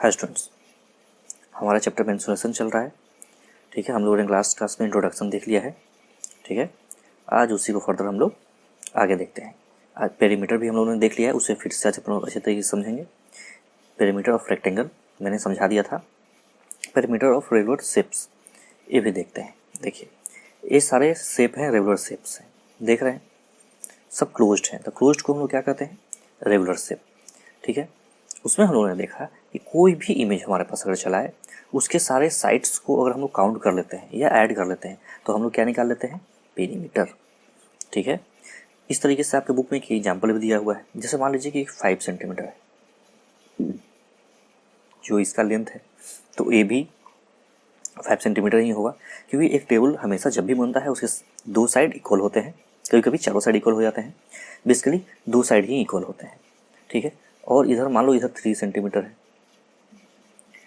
Hi students, हमारा chapter में insulation चल रहा है। ठीक है, हम लोगों ने क्लास में इंट्रोडक्शन देख लिया है। ठीक है, आज उसी को फर्दर हम लोग आगे देखते हैं। आज पेरीमीटर भी हम लोगों ने देख लिया है, उसे फिर से अच्छे तरीके से समझेंगे। पेरीमीटर ऑफ रेक्टेंगल मैंने समझा दिया था। पेरीमीटर ऑफ रेगुलर शेप्स ये भी देखते हैं। देखिए, ये सारे शेप हैं, रेगुलर शेप्स हैं, देख रहे हैं, सब क्लोज्ड हैं। तो क्लोज्ड को हम लोग क्या कहते हैं? Regular shape. ठीक है, उसमें हम लोगों ने देखा कि कोई भी इमेज हमारे पास अगर चला है, उसके सारे साइड्स को अगर हम लोग काउंट कर लेते हैं या ऐड कर लेते हैं तो हम लोग क्या निकाल लेते हैं? पेरीमीटर। ठीक है, इस तरीके से आपके बुक में एक एग्जाम्पल भी दिया हुआ है। जैसे मान लीजिए कि 5 सेंटीमीटर है जो इसका लेंथ है, तो ये भी 5 सेंटीमीटर ही होगा, क्योंकि एक टेबल हमेशा जब भी बनता है उसके दो साइड इक्वल होते हैं। कभी कभी चारों साइड इक्वल हो जाते हैं, बेसिकली दो साइड ही इक्वल होते हैं। ठीक है, और इधर मान लो इधर 3 सेंटीमीटर है,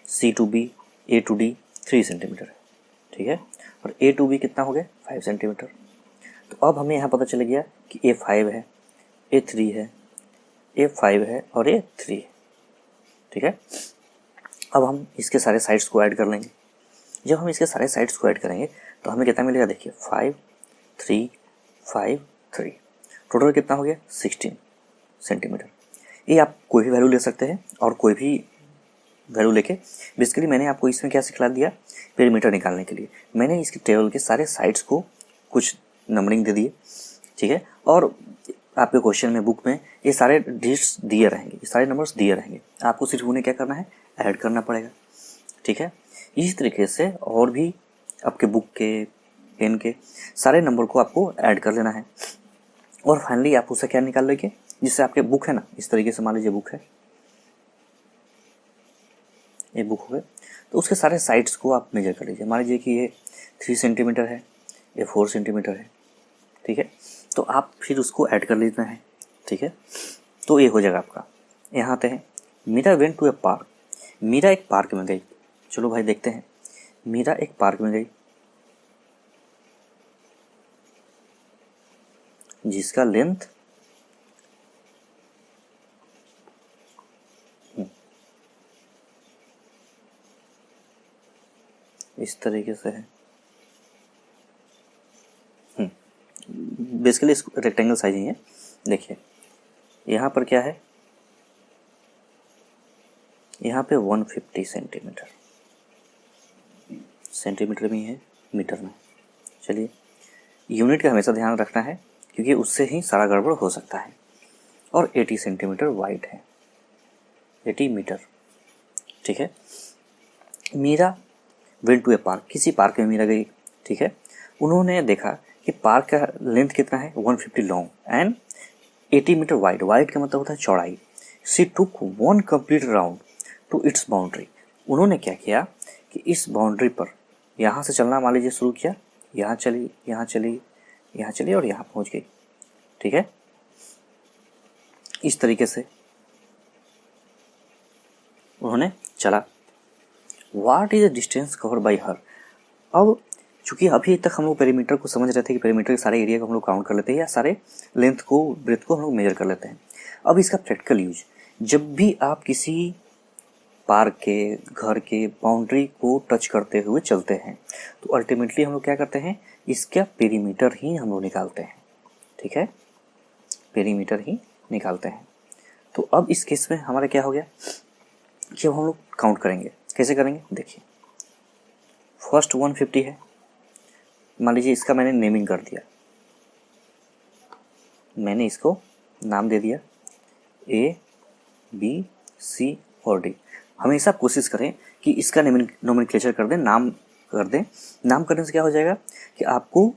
C to B A to D 3 centimeter है। ठीक है, और ए टू बी कितना हो गया? 5 सेंटीमीटर। तो अब हमें यहाँ पता चल गया कि ए 5 है, ए 3 है, ए 5 है और ए 3 है। ठीक है, अब हम इसके सारे साइड्स को ऐड कर लेंगे। जब हम इसके सारे साइड्स को ऐड करेंगे तो हमें कितना मिलेगा? देखिए 5 3 5 3, टोटल कितना हो गया? 16 सेंटीमीटर। ये आप कोई भी वैल्यू ले सकते हैं और कोई भी वैल्यू लेके, बेसिकली मैंने आपको इसमें क्या सिखला दिया? पेरीमीटर निकालने के लिए मैंने इसके टेबल के सारे साइड्स को कुछ नंबरिंग दे दिए। ठीक है, और आपके क्वेश्चन में, बुक में ये सारे डिजिट्स दिए रहेंगे, ये सारे नंबर्स दिए रहेंगे, आपको सिर्फ उन्हें क्या करना है? ऐड करना पड़ेगा। ठीक है, इस तरीके से और भी आपके बुक के, पेन के सारे नंबर को आपको ऐड कर लेना है और फाइनली आप उसे क्या निकाल लेंगे? जिससे आपके बुक है ना, इस तरीके से मान लीजिए बुक है, ये बुक हो गए, तो उसके सारे साइड्स को आप मेजर कर लीजिए। मान लीजिए कि ये 3 सेंटीमीटर है, ये 4 सेंटीमीटर है। ठीक है, तो आप फिर उसको ऐड कर लेना है। ठीक है, तो ये हो जाएगा आपका। यहाँ आते हैं, Meera went to a park. Meera एक पार्क में गई। चलो भाई देखते हैं, मीरा एक पार्क में गई जिसका लेंथ इस तरीके से है। बेसिकली इसको रेक्टेंगल साइज ही है। देखिए यहाँ पर क्या है? यहाँ पे 150 सेंटीमीटर, सेंटीमीटर में है, मीटर में। चलिए, यूनिट का हमेशा ध्यान रखना है क्योंकि उससे ही सारा गड़बड़ हो सकता है। और 80 सेंटीमीटर वाइड है, 80 मीटर। ठीक है, Meera went to a park, किसी पार्क में मीरा गई। ठीक है, उन्होंने देखा कि पार्क का लेंथ कितना है? 150 long and 80 metre wide. Wide का मतलब होता है चौड़ाई। She took 1 complete round to its boundary. उन्होंने क्या किया कि इस बाउंड्री पर यहाँ से चलना मान लीजिए शुरू किया, यहाँ चली, यहाँ चली, यहाँ चली और यहाँ पहुँच गई। ठीक है, इस तरीके से उन्होंने चला। What is the distance cover by her. अब चूंकि अभी तक हम लोग पेरीमीटर को समझ रहे थे कि पेरीमीटर के सारे एरिया को हम लोग काउंट कर लेते हैं या सारे लेंथ को, ब्रेथ को हम लोग मेजर कर लेते हैं। अब इसका प्रैक्टिकल यूज, जब भी आप किसी पार्क के, घर के बाउंड्री को टच करते हुए चलते हैं तो अल्टीमेटली हम लोग क्या करते हैं? इसका पेरीमीटर ही हम लोग निकालते हैं। ठीक है, पेरीमीटर ही निकालते हैं। तो अब इस केस में हमारा क्या हो गया कि अब हम लोग काउंट करेंगे। कैसे करेंगे? देखिए, फर्स्ट 150 है, मान लीजिए इसका मैंने नेमिंग कर दिया, मैंने इसको नाम दे दिया ए बी सी और डी। हमेशा कोशिश करें कि इसका नोमेनक्लेचर कर दें, नाम कर दें। नाम करने से क्या हो जाएगा कि आपको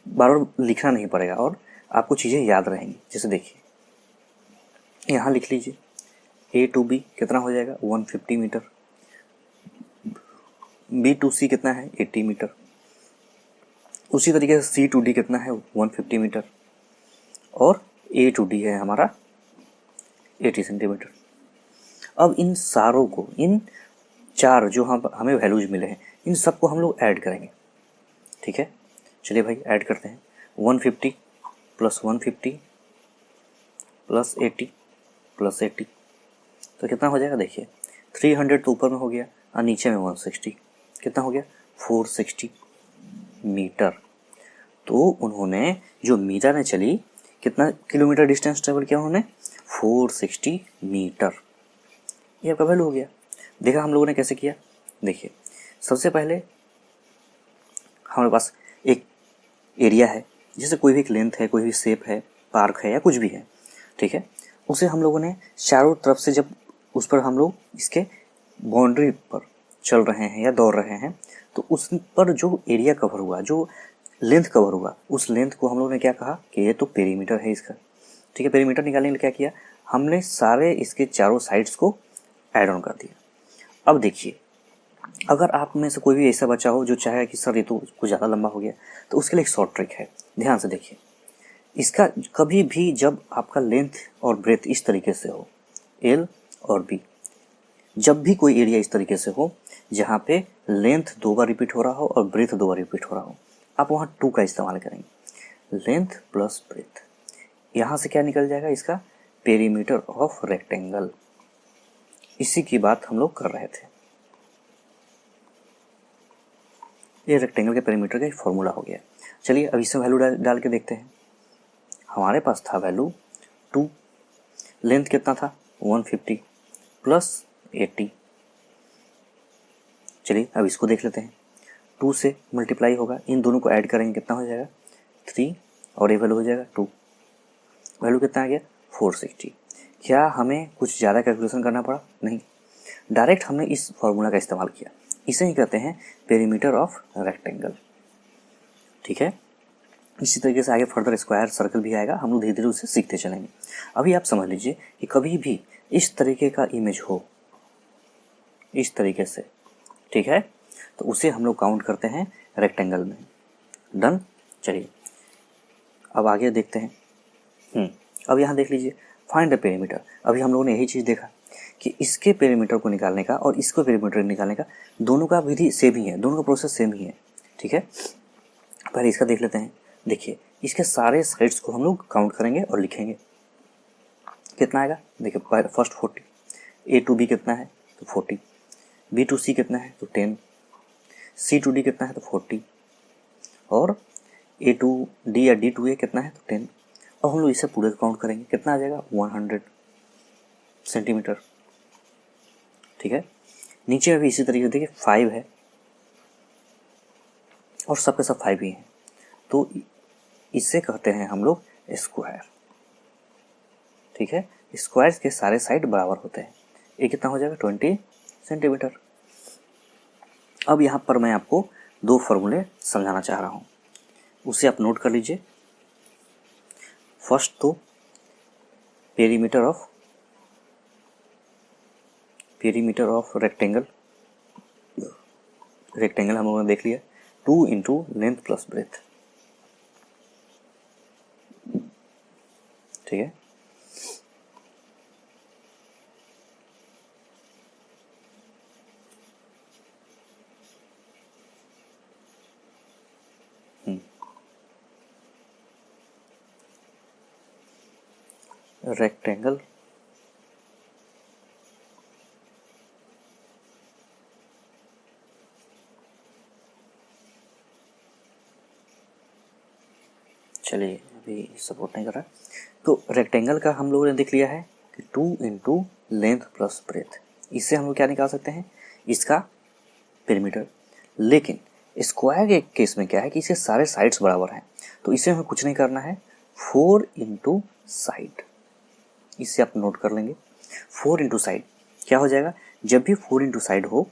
बार बार लिखना नहीं पड़ेगा और आपको चीज़ें याद रहेंगी। जैसे देखिए यहाँ लिख लीजिए, ए टू बी कितना हो जाएगा? 150 मीटर। बी टू सी कितना है? 80 मीटर। उसी तरीके से सी टू डी कितना है? 150 मीटर। और ए टू डी है हमारा 80 सेंटीमीटर। अब इन सारों को, इन चार जो हमें वैल्यूज मिले हैं, इन सबको हम लोग ऐड करेंगे। ठीक है, चलिए भाई ऐड करते हैं। 150 प्लस 150 प्लस 80 प्लस 80, तो कितना हो जाएगा? देखिए 300 तो ऊपर में हो गया और नीचे में 160, कितना हो गया 460 मीटर। तो उन्होंने जो मीटर में चली, कितना किलोमीटर डिस्टेंस ट्रेवल किया उन्होंने, 460 मीटर। ये आपका वैल्यू हो गया। देखा हम लोगों ने कैसे किया, देखिए सबसे पहले हमारे पास एक एरिया है, जैसे कोई भी एक लेंथ है, कोई भी शेप है, पार्क है या कुछ भी है, ठीक है। उसे हम लोगों ने चारों तरफ से जब उस पर हम लोग इसके बाउंड्री पर चल रहे हैं या दौड़ रहे हैं, तो उस पर जो एरिया कवर हुआ, जो लेंथ कवर हुआ, उस लेंथ को हम लोगों ने क्या कहा कि ये तो पेरीमीटर है इसका, ठीक है। पेरीमीटर निकालने के लिए क्या किया, हमने सारे इसके चारों साइड्स को ऐड ऑन कर दिया। अब देखिए, अगर आप में से कोई भी ऐसा बच्चा हो जो चाहे कि सर ये तो कुछ ज़्यादा लंबा हो गया, तो उसके लिए एक शॉर्ट ट्रिक है, ध्यान से देखिए। इसका कभी भी जब आपका लेंथ और ब्रेथ इस तरीके से हो, एल और बी, जब भी कोई एरिया इस तरीके से हो जहाँ पे लेंथ 2 बार रिपीट हो रहा हो और ब्रेथ 2 बार रिपीट हो रहा हो, आप वहाँ 2 का इस्तेमाल करेंगे, लेंथ प्लस ब्रेथ। यहाँ से क्या निकल जाएगा, इसका पेरीमीटर ऑफ रेक्टेंगल। इसी की बात हम लोग कर रहे थे। ये रेक्टेंगल के पेरीमीटर का एक फॉर्मूला हो गया। चलिए अब इसमें वैल्यू डाल के देखते हैं। हमारे पास था वैल्यू 2, लेंथ कितना था 150 प्लस 80। चलिए अब इसको देख लेते हैं। 2 से मल्टीप्लाई होगा, इन दोनों को ऐड करेंगे कितना हो जाएगा 3, और ये वैल्यू हो जाएगा 2। वैल्यू कितना आ गया 460। क्या हमें कुछ ज़्यादा कैलकुलेशन करना पड़ा? नहीं, डायरेक्ट हमने इस फॉर्मूला का इस्तेमाल किया। इसे ही कहते हैं पेरीमीटर ऑफ रेक्टेंगल, ठीक है। इसी तरीके से आगे फर्दर स्क्वायर सर्कल भी आएगा, हम लोग धीरे धीरे उसे सीखते चलेंगे। अभी आप समझ लीजिए कि कभी भी इस तरीके का इमेज हो, इस तरीके से, ठीक है, तो उसे हम लोग काउंट करते हैं रेक्टेंगल में। डन। चलिए अब आगे देखते हैं। अब यहाँ देख लीजिए, फाइंड द पेरीमीटर। अभी हम लोगों ने यही चीज़ देखा कि इसके पेरीमीटर को निकालने का और इसको पेरीमीटर निकालने का दोनों का विधि सेम ही है, दोनों का प्रोसेस सेम ही है, ठीक है। पहले इसका देख लेते हैं। देखिए इसके सारे साइड्स को हम लोग काउंट करेंगे और लिखेंगे, कितना आएगा। देखिए फर्स्ट 40, ए टू बी कितना है तो 40, बी टू सी कितना है तो 10, सी टू डी कितना है तो 40, और ए टू डी या डी टू ए कितना है तो 10। अब हम लोग इसे पूरे काउंट करेंगे, कितना आ जाएगा 100 सेंटीमीटर, ठीक है। नीचे में भी इसी तरीके से देखिए 5 है और सबके सब 5 ही हैं, तो इसे कहते हैं हम लोग स्क्वायर, ठीक है। स्क्वायर के सारे साइड बराबर होते हैं। ये कितना हो जाएगा 20 सेंटीमीटर। अब यहाँ पर मैं आपको 2 फॉर्मूले समझाना चाह रहा हूँ, उसे आप नोट कर लीजिए। फर्स्ट तो पेरीमीटर ऑफ रेक्टेंगल हम लोगों ने देख लिया, 2 इंटू लेंथ प्लस ब्रेथ, ठीक है। रेक्टेंगल चलिए अभी सपोर्ट नहीं कर रहा। तो रेक्टेंगल का हम लोगों ने देख लिया है कि 2 इंटू लेंथ प्लस ब्रेथ, इससे हम लोग क्या निकाल सकते हैं, इसका पेरीमीटर। लेकिन स्क्वायर के केस में क्या है कि इसके सारे साइड्स बराबर हैं, तो इसे हमें कुछ नहीं करना है, 4 इंटू साइड, इसे आप नोट कर लेंगे। 4 इंटू साइड क्या हो जाएगा, जब भी 4 इंटू साइड हो,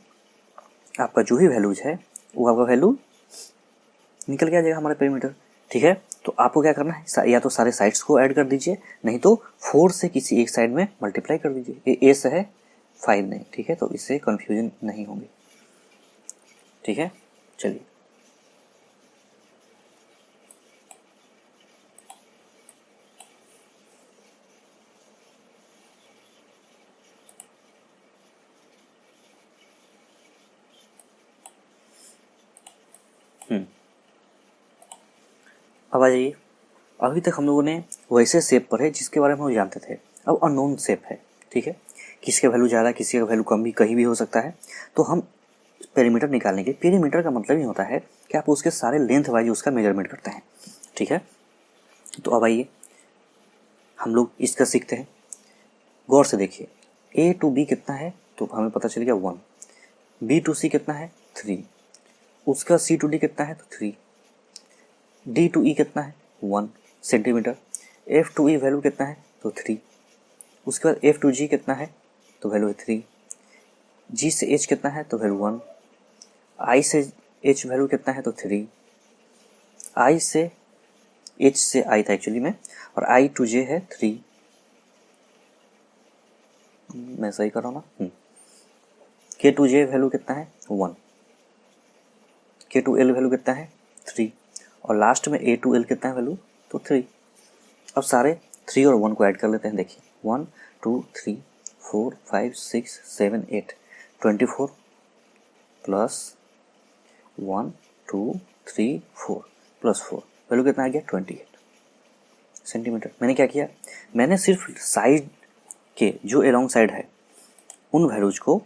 आपका जो भी वैल्यूज है वो आपका वैल्यू निकल के आ जाएगा हमारा पेरीमीटर, ठीक है। तो आपको क्या करना है, या तो सारे साइड्स को ऐड कर दीजिए, नहीं तो 4 से किसी एक साइड में मल्टीप्लाई कर दीजिए। ये ए से है 5 नहीं, ठीक है, तो इससे कन्फ्यूजन नहीं होंगे, ठीक है। चलिए अब आ जाइए। अभी तक हम लोगों ने वैसे शेप पर है जिसके बारे में हम जानते थे, अब अननोन शेप है, ठीक है। किसी का वैल्यू ज़्यादा, किसी का वैल्यू कम भी कहीं भी हो सकता है। तो हम पेरीमीटर निकालने के, पेरीमीटर का मतलब ये होता है कि आप उसके सारे लेंथ वाइज उसका मेजरमेंट करते हैं, ठीक है। तो अब आइए हम लोग इसका सीखते हैं। गौर से देखिए, ए टू बी कितना है तो हमें पता चल गया 1, बी टू सी कितना है 3, उसका सी टू डी कितना है तो 3, डी टू ई कितना है 1 सेंटीमीटर, एफ टू ई वैल्यू कितना है तो 3, उसके बाद एफ टू जी कितना है तो वैल्यू है 3, जी से एच कितना है तो वैल्यू 1, आई से एच वैल्यू कितना है तो 3, आई से एच से आई था एक्चुअली में, और आई टू जे है 3, मैं सही कर रहा हूँ ना। के टू जे वैल्यू कितना है 1, के टू एल वैल्यू कितना है 3, और लास्ट में ए टू एल कितना है वैल्यू तो 3। अब सारे 3 और 1 को ऐड कर लेते हैं। देखिए 1 2 3 4 5 6 7 8 24 प्लस 1 2 3 4 प्लस 4 वैल्यू कितना आ गया 28 सेंटीमीटर। मैंने क्या किया, मैंने सिर्फ साइड के जो अलोंग साइड है उन वैल्यूज को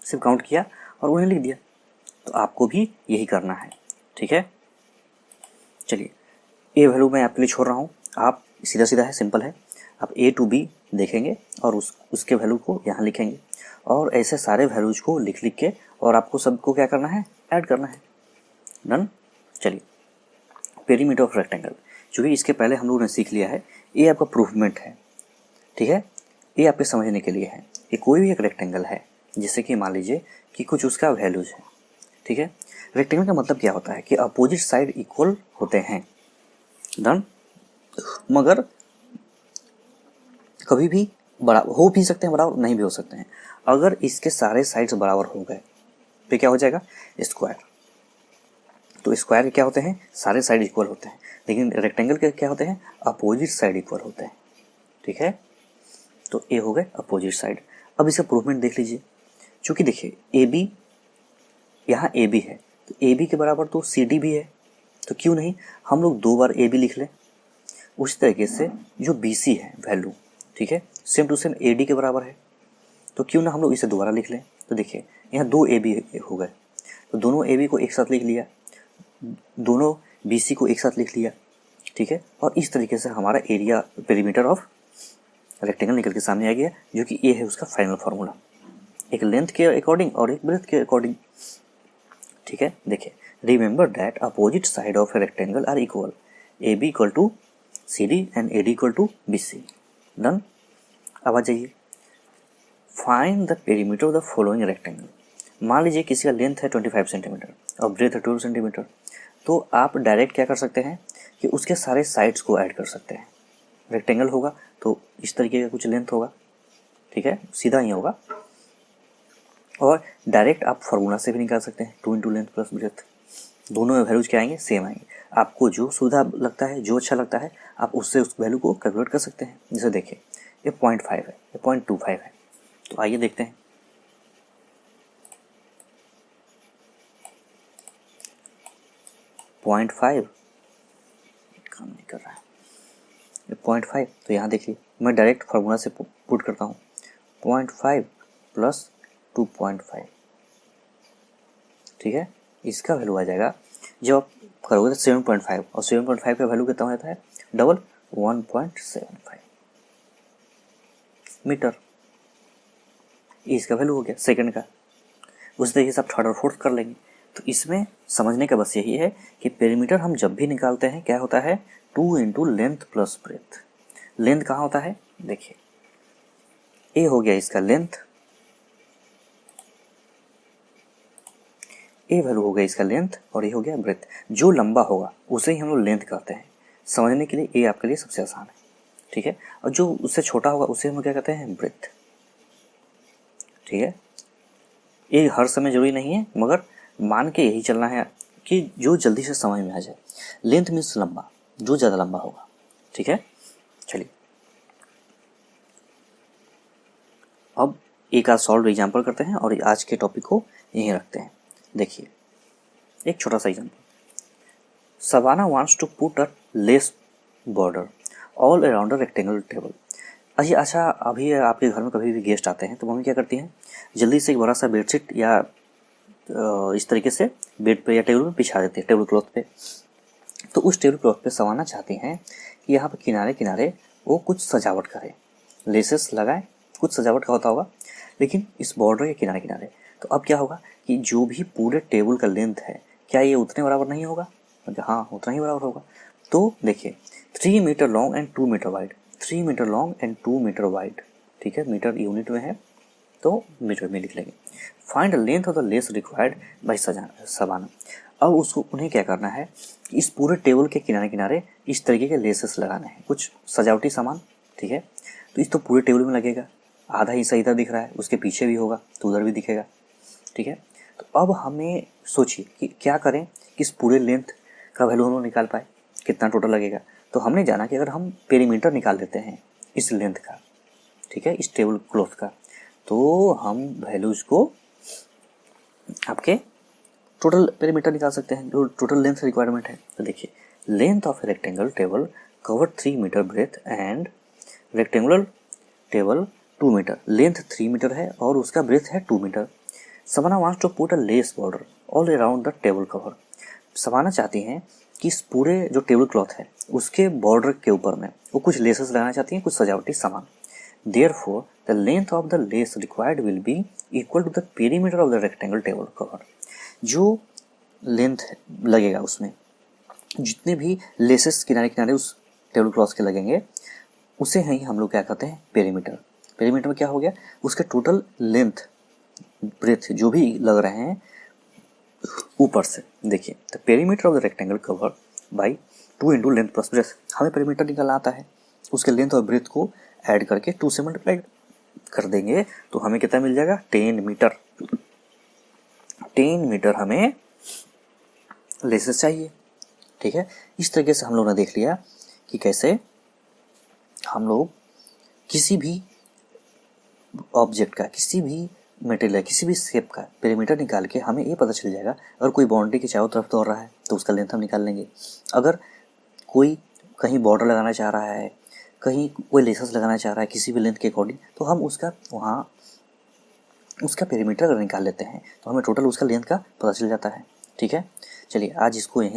सिर्फ काउंट किया और उन्हें लिख दिया। तो आपको भी यही करना है, ठीक है। चलिए ए वैल्यू मैं आपके लिए छोड़ रहा हूँ, आप सीधा सीधा है, सिंपल है। आप ए टू बी देखेंगे और उसके वैल्यू को यहाँ लिखेंगे, और ऐसे सारे वैल्यूज को लिख लिख के और आपको सबको क्या करना है, ऐड करना है। डन। चलिए पेरीमीटर ऑफ रेक्टेंगल, चूँकि इसके पहले हम लोगों ने सीख लिया है, ये आपका प्रूवमेंट है, ठीक है। ये आपके समझने के लिए है कि कोई भी एक रेक्टेंगल है, जैसे कि मान लीजिए कि कुछ उसका वैल्यूज है, ठीक है। रेक्टेंगल का मतलब क्या होता है कि अपोजिट साइड इक्वल होते हैं। डन। मगर कभी भी बड़ा हो भी सकते हैं, बराबर नहीं भी हो सकते हैं। अगर इसके सारे साइड्स बराबर हो गए तो क्या हो जाएगा, स्क्वायर। तो स्क्वायर के क्या होते हैं, सारे साइड इक्वल होते हैं, लेकिन रेक्टेंगल के क्या होते हैं, अपोजिट साइड इक्वल होते हैं, ठीक है। तो ए हो गए अपोजिट साइड। अब इसका प्रूवमेंट देख लीजिए, चूँकि देखिए ए बी, यहाँ ए बी है तो ए बी के बराबर तो सी डी भी है, तो क्यों नहीं हम लोग 2 बार ए बी लिख लें। उसी तरीके से जो बी सी है वैल्यू, ठीक है, same to same A D के बराबर है, तो क्यों ना हम लोग इसे दोबारा लिख लें। तो देखिए यहाँ 2 ए बी हो गए, तो दोनों ए बी को एक साथ लिख लिया, दोनों बी सी को एक साथ लिख लिया, ठीक है। और इस तरीके से हमारा एरिया पेरीमीटर ऑफ रेक्टेंगल निकल के सामने आ गया, जो कि ए है उसका फाइनल फार्मूला, एक लेंथ के अकॉर्डिंग और एक ब्रेथ के अकॉर्डिंग, ठीक है। देखिए remember that opposite side of a rectangle are equal, A B equal to C D and A D equal to B C. Done. अब आ जाइए, find the perimeter of the following rectangle. मान लीजिए किसी का लेंथ है 25 centimetre और breath है 12 सेंटीमीटर, तो आप डायरेक्ट क्या कर सकते हैं कि उसके सारे साइड्स को ऐड कर सकते हैं। रेक्टेंगल होगा तो इस तरीके का कुछ लेंथ होगा, ठीक है, सीधा ही होगा। और डायरेक्ट आप फार्मूला से भी निकाल सकते हैं, 2 इंटू लेंथ प्लस ब्रेथ, दोनों में वैल्यूज क्या आएंगे, सेम आएंगे। आपको जो सुविधा लगता है, जो अच्छा लगता है, आप उससे उस वैल्यू को कैलकुलेट कर सकते हैं। जैसे देखिए ये 0.5 है, ये 0.25 है, तो आइए देखते हैं। पॉइंट 5 काम नहीं कर रहा है, ये 0.5, तो यहाँ देखिए मैं डायरेक्ट फार्मूला से पुट करता हूँ, 0.5 प्लस 2.5, ठीक है। इसका वैल्यू आ जाएगा, जब आप करोगे तो 7.5, और 7.5 का वैल्यू कितना होता है, डबल 1.75 मीटर। इसका वैल्यू हो गया सेकंड का। उस तरीके से आप थर्ड और फोर्थ कर लेंगे। तो इसमें समझने का बस यही है कि पेरीमीटर हम जब भी निकालते हैं क्या होता है, 2 into length plus breadth. Length कहाँ होता है, देखिए ए हो गया इसका लेंथ, ए वैल्यू हो गया इसका लेंथ, और ये हो गया ब्रेथ। जो लंबा होगा उसे ही हम लोग लेंथ कहते हैं। समझने के लिए ए आपके लिए सबसे आसान है, ठीक है। और जो उससे छोटा होगा उसे हम क्या कहते हैं, ब्रेथ, ठीक है। ये हर समय जरूरी नहीं है, मगर मान के यही चलना है कि जो जल्दी से समझ में आ जाए। लेंथ मीन्स लंबा, जो ज़्यादा लंबा होगा, ठीक है। चलिए अब एक आध सॉल्व एग्जाम्पल करते हैं और आज के टॉपिक को यहीं रखते हैं। देखिए एक छोटा सा example, Savannah wants to put a lace border all around a rectangle table. अच्छा, अभी आपके घर में कभी भी गेस्ट आते हैं तो मम्मी क्या करती हैं, जल्दी से एक बड़ा सा बेडशीट या इस तरीके से बेड पे या टेबल पे बिछा देती है, टेबल क्लॉथ पे। तो उस टेबल क्लॉथ पे सवाना चाहती हैं कि यहाँ पर किनारे किनारे वो कुछ सजावट करे, लेसेस लगाए, कुछ सजावट का होता होगा, लेकिन इस बॉर्डर के किनारे किनारे। तो अब क्या होगा कि जो भी पूरे टेबल का लेंथ है, क्या ये उतने बराबर नहीं होगा? हाँ, उतना ही बराबर होगा। तो देखिए 3 metre long and 2 metre wide, 3 metre long and 2 metre wide, ठीक है, मीटर यूनिट में है तो मीटर में लिख लेंगे। Find the length of the less required by Shabana. अब उसको उन्हें क्या करना है, इस पूरे टेबल के किनारे किनारे इस तरीके के लेसेस लगाने हैं, कुछ सजावटी सामान, ठीक है। तो इस तो पूरे टेबल में लगेगा, आधा हिस्सा इधर दिख रहा है, उसके पीछे भी होगा तो उधर भी दिखेगा, ठीक है। तो अब हमें सोचिए कि क्या करें कि इस पूरे लेंथ का वैल्यू हम लोग निकाल पाए, कितना टोटल लगेगा। तो हमने जाना कि अगर हम पेरीमीटर निकाल देते हैं इस लेंथ का, ठीक है, इस टेबल क्लॉथ का, तो हम वैल्यूज को आपके टोटल पेरीमीटर निकाल सकते हैं, जो टोटल लेंथ रिक्वायरमेंट है। तो देखिए length of rectangle table cover 3 metre breadth and rectangular table 2 metre, length 3 metre है और उसका ब्रेथ है 2 metre. Savannah wants to put a lace border all around the table cover. Savannah चाहती हैं कि इस पूरे जो टेबल क्लॉथ है उसके बॉर्डर के ऊपर में वो कुछ लेसेस लगाना चाहती हैं, कुछ सजावटी सामान। Therefore, the length of the lace required will be equal to the perimeter of the rectangle table cover. जो लेंथ लगेगा उसमें, जितने भी लेसेस किनारे किनारे उस टेबल क्लॉथ के लगेंगे, उसे ही हम लोग क्या कहते हैं, पेरीमीटर। पेरीमीटर में क्या हो गया, उसके टोटल लेंथ ब्रेथ जो भी लग रहे हैं ऊपर से। देखिए the perimeter of the rectangle cover by 2 into length plus breadth. हमें पेरीमीटर निकालना आता है, उसके लेंथ और ब्रेथ को ऐड करके 2 से मल्टीप्लाई कर देंगे तो हमें कितना मिल जाएगा, 10 मीटर। 10 मीटर हमें लेसेस चाहिए, ठीक है। इस तरीके से हम लोग ने देख लिया कि कैसे हम लोग किसी भी ऑब्जेक्ट का, किसी भी मटेरियल, किसी भी शेप का पेरीमीटर निकाल के हमें ये पता चल जाएगा। अगर कोई बाउंड्री के चारों तरफ दौड़ रहा है तो उसका लेंथ हम निकाल लेंगे। अगर कोई कहीं बॉर्डर लगाना चाह रहा है, कहीं कोई लेसेस लगाना चाह रहा है किसी भी लेंथ के अकॉर्डिंग, तो हम उसका वहाँ उसका पेरीमीटर अगर निकाल लेते हैं तो हमें टोटल उसका लेंथ का पता चल जाता है, ठीक है। चलिए आज इसको यहीं